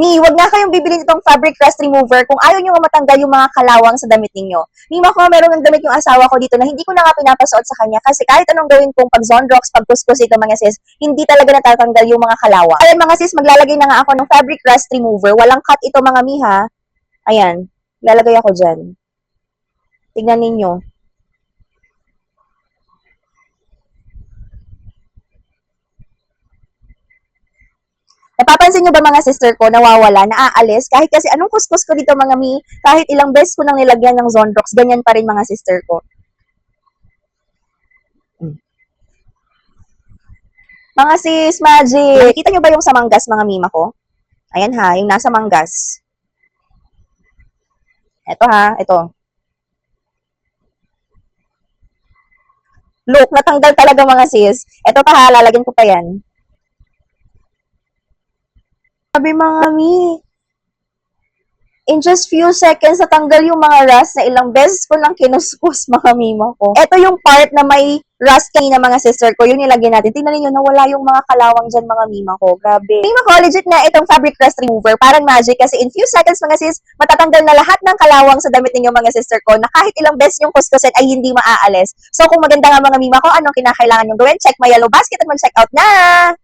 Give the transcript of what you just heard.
Wag nga kayong bibili nitong fabric rust remover kung ayaw nyo nga matanggal yung mga kalawang sa damit ninyo. Mako, meron ng damit yung asawa ko dito na hindi ko na nga pinapasuot sa kanya kasi kahit anong gawin kong pag Zonrox, pag kuskus ito mga sis, hindi talaga natatanggal yung mga kalawang. Ayan mga sis, maglalagay na nga ako ng fabric rust remover. Walang cut ito mga miha. Ayan, lalagay ako dyan. Tignan ninyo. Napapansin nyo ba mga sister ko, nawawala, naaalis, kahit kasi anong kuskus ko dito mga mi, kahit ilang beses ko nang nilagyan ng Zonrox, ganyan pa rin mga sister ko. Mga sis, magic! Nakikita nyo ba yung sa manggas mga mima ko? Ayan ha, yung nasa manggas. Ito ha, ito. Look, natanggal talaga mga sis. Ito pa ha, lalagyan ko pa yan. Sabi mga mi, in just few seconds, natanggal yung mga rust na ilang beses ko lang kinuskus mga mima ko. Ito yung part na may rust kanina mga sister ko, yung nilagyan natin. Tingnan niyo nawala yung mga kalawang dyan mga mima ko. Grabe. Mima ko, legit na itong fabric rust remover. Parang magic kasi in few seconds mga sis, matatanggal na lahat ng kalawang sa damit ninyo mga sister ko na kahit ilang beses yung kuskusin ay hindi maaalis. So kung maganda nga mga mima ko, anong kinakailangan yung gawin? Check my yellow basket at mag-check out na!